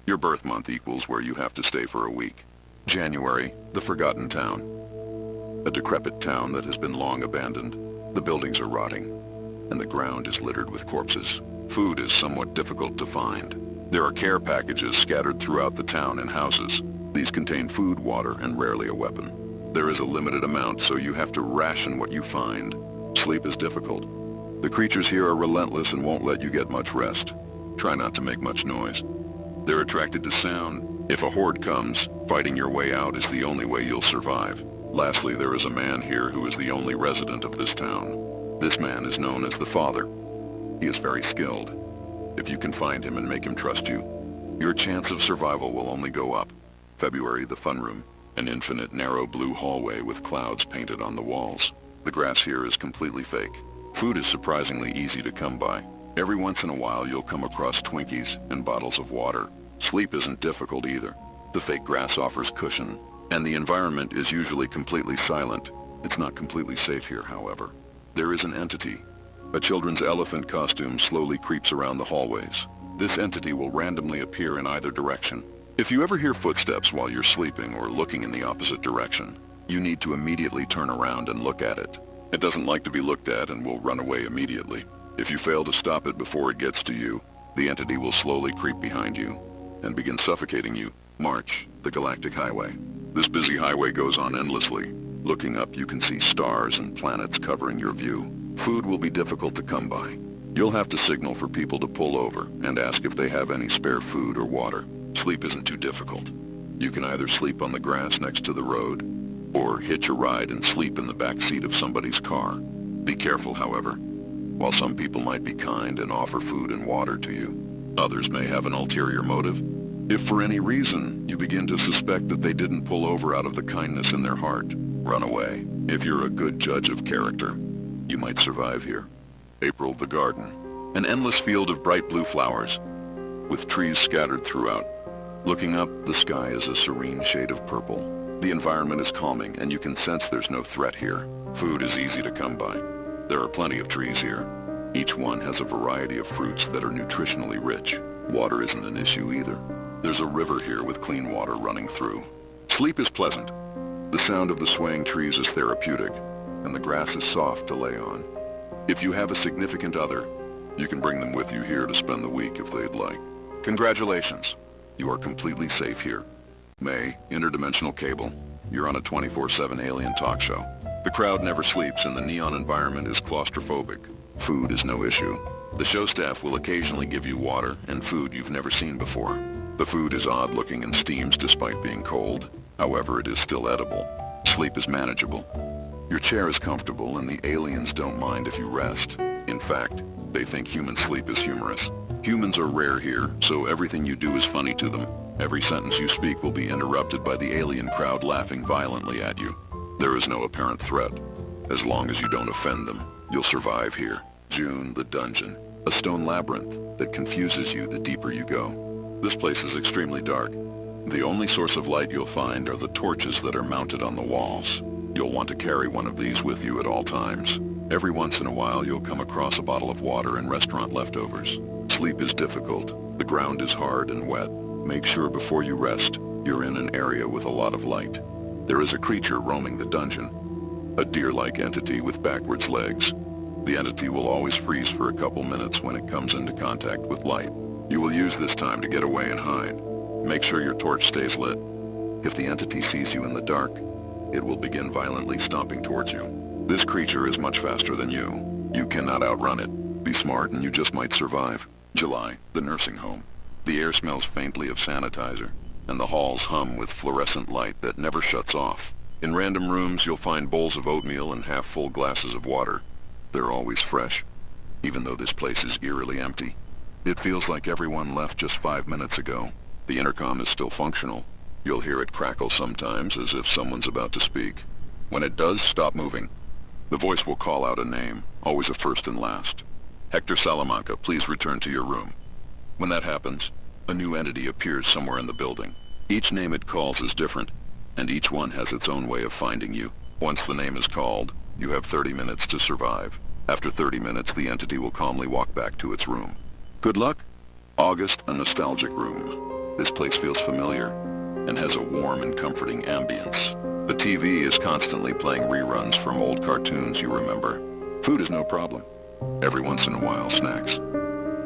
Your birth month equals where you have to stay for a week. January, the forgotten town. A decrepit town that has been long abandoned. The buildings are rotting, and the ground is littered with corpses. Food is somewhat difficult to find. There are care packages scattered throughout the town in houses. These contain food, water, and rarely a weapon. There is a limited amount, so you have to ration what you find. Sleep is difficult. The creatures here are relentless and won't let you get much rest. Try not to make much noise. They're attracted to sound. If a horde comes, fighting your way out is the only way you'll survive. Lastly, there is a man here who is the only resident of this town. This man is known as the Father. He is very skilled. If you can find him and make him trust you, your chance of survival will only go up. February, the fun room. An infinite narrow blue hallway with clouds painted on the walls. The grass here is completely fake. Food is surprisingly easy to come by. Every once in a while you'll come across Twinkies and bottles of water. Sleep isn't difficult either. The fake grass offers cushion, and the environment is usually completely silent. It's not completely safe here, however. There is an entity. A children's elephant costume slowly creeps around the hallways. This entity will randomly appear in either direction. If you ever hear footsteps while you're sleeping or looking in the opposite direction, you need to immediately turn around and look at it. It doesn't like to be looked at and will run away immediately. If you fail to stop it before it gets to you, the entity will slowly creep behind you and begin suffocating you. March, the Galactic Highway. This busy highway goes on endlessly. Looking up, you can see stars and planets covering your view. Food will be difficult to come by. You'll have to signal for people to pull over and ask if they have any spare food or water. Sleep isn't too difficult. You can either sleep on the grass next to the road, or hitch a ride and sleep in the back seat of somebody's car. Be careful, however. While some people might be kind and offer food and water to you, others may have an ulterior motive. If for any reason you begin to suspect that they didn't pull over out of the kindness in their heart, run away. If you're a good judge of character, you might survive here. April, the garden. An endless field of bright blue flowers, with trees scattered throughout. Looking up, the sky is a serene shade of purple. The environment is calming, and you can sense there's no threat here. Food is easy to come by. There are plenty of trees here. Each one has a variety of fruits that are nutritionally rich. Water isn't an issue either. There's a river here with clean water running through. Sleep is pleasant. The sound of the swaying trees is therapeutic, and the grass is soft to lay on. If you have a significant other, you can bring them with you here to spend the week if they'd like. Congratulations! You are completely safe here. May, interdimensional cable. You're on a 24/7 alien talk show. The crowd never sleeps and the neon environment is claustrophobic. Food is no issue. The show staff will occasionally give you water and food you've never seen before. The food is odd looking and steams despite being cold. However, it is still edible. Sleep is manageable. Your chair is comfortable and the aliens don't mind if you rest. In fact, they think human sleep is humorous. Humans are rare here, so everything you do is funny to them. Every sentence you speak will be interrupted by the alien crowd laughing violently at you. There is no apparent threat. As long as you don't offend them, you'll survive here. June, the dungeon. A stone labyrinth that confuses you the deeper you go. This place is extremely dark. The only source of light you'll find are the torches that are mounted on the walls. You'll want to carry one of these with you at all times. Every once in a while you'll come across a bottle of water and restaurant leftovers. Sleep is difficult. The ground is hard and wet. Make sure before you rest, you're in an area with a lot of light. There is a creature roaming the dungeon. A deer-like entity with backwards legs. The entity will always freeze for a couple minutes when it comes into contact with light. You will use this time to get away and hide. Make sure your torch stays lit. If the entity sees you in the dark, it will begin violently stomping towards you. This creature is much faster than you. You cannot outrun it. Be smart and you just might survive. July, the nursing home. The air smells faintly of sanitizer, and the halls hum with fluorescent light that never shuts off. In random rooms, you'll find bowls of oatmeal and half-full glasses of water. They're always fresh, even though this place is eerily empty. It feels like everyone left just 5 minutes ago. The intercom is still functional. You'll hear it crackle sometimes as if someone's about to speak. When it does, stop moving. The voice will call out a name, always a first and last. Hector Salamanca, please return to your room. When that happens, a new entity appears somewhere in the building. Each name it calls is different, and each one has its own way of finding you. Once the name is called, you have 30 minutes to survive. After 30 minutes, the entity will calmly walk back to its room. Good luck. August, a nostalgic room. This place feels familiar and has a warm and comforting ambience. The TV is constantly playing reruns from old cartoons you remember. Food is no problem. Every once in a while, snacks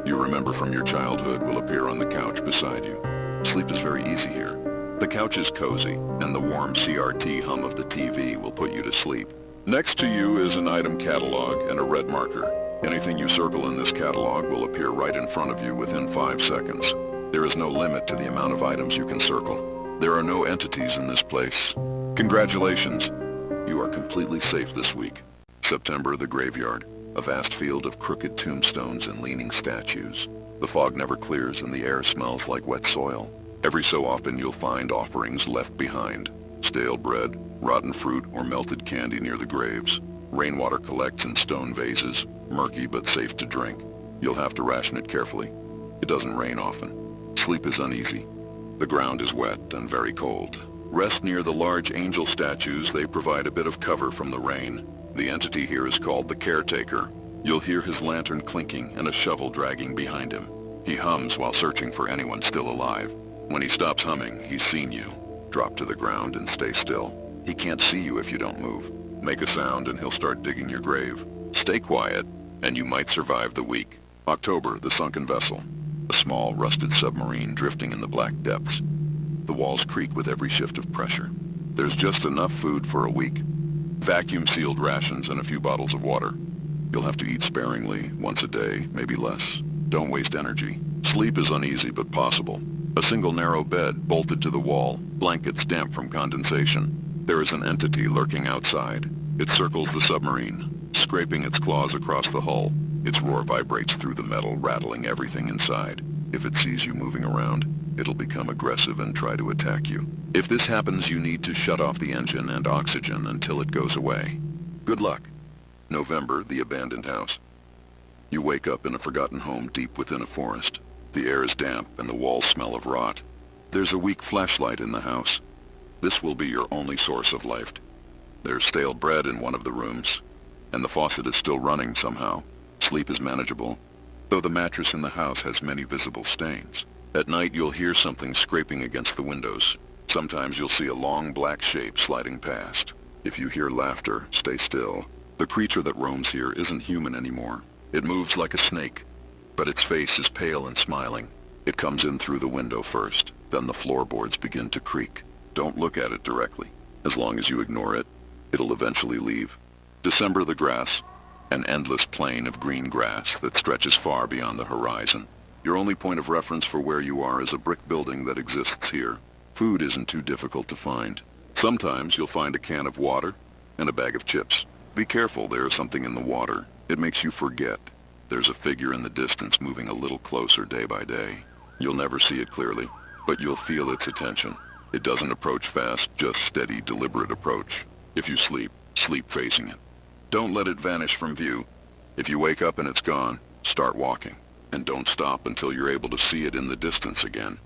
you remember from your childhood will appear on the couch beside you. Sleep is very easy here. The couch is cozy, and the warm CRT hum of the TV will put you to sleep. Next to you is an item catalog and a red marker. Anything you circle in this catalog will appear right in front of you within 5 seconds. There is no limit to the amount of items you can circle. There are no entities in this place. Congratulations! You are completely safe this week. September, the graveyard. A vast field of crooked tombstones and leaning statues. The fog never clears and the air smells like wet soil. Every so often you'll find offerings left behind. Stale bread, rotten fruit, or melted candy near the graves. Rainwater collects in stone vases, murky but safe to drink. You'll have to ration it carefully. It doesn't rain often. Sleep is uneasy. The ground is wet and very cold. Rest near the large angel statues. They provide a bit of cover from the rain. The entity here is called the caretaker. You'll hear his lantern clinking and a shovel dragging behind him. He hums while searching for anyone still alive. When he stops humming, he's seen you. Drop to the ground and stay still. He can't see you if you don't move. Make a sound and he'll start digging your grave. Stay quiet, and you might survive the week. October, the sunken vessel. A small, rusted submarine drifting in the black depths. The walls creak with every shift of pressure. There's just enough food for a week. Vacuum-sealed rations and a few bottles of water. You'll have to eat sparingly, once a day, maybe less. Don't waste energy. Sleep is uneasy but possible. A single narrow bed bolted to the wall, blankets damp from condensation. There is an entity lurking outside. It circles the submarine, scraping its claws across the hull. Its roar vibrates through the metal, rattling everything inside. If it sees you moving around, it'll become aggressive and try to attack you. If this happens, you need to shut off the engine and oxygen until it goes away. Good luck. November, the abandoned house. You wake up in a forgotten home deep within a forest. The air is damp and the walls smell of rot. There's a weak flashlight in the house. This will be your only source of light. There's stale bread in one of the rooms, and the faucet is still running somehow. Sleep is manageable, though the mattress in the house has many visible stains. At night you'll hear something scraping against the windows. Sometimes you'll see a long black shape sliding past. If you hear laughter, stay still. The creature that roams here isn't human anymore. It moves like a snake, but its face is pale and smiling. It comes in through the window first, then the floorboards begin to creak. Don't look at it directly. As long as you ignore it, it'll eventually leave. December, the grass. An endless plain of green grass that stretches far beyond the horizon. Your only point of reference for where you are is a brick building that exists here. Food isn't too difficult to find. Sometimes you'll find a can of water and a bag of chips. Be careful, there is something in the water. It makes you forget. There's a figure in the distance moving a little closer day by day. You'll never see it clearly, but you'll feel its attention. It doesn't approach fast, just steady, deliberate approach. If you sleep, sleep facing it. Don't let it vanish from view. If you wake up and it's gone, start walking. And don't stop until you're able to see it in the distance again.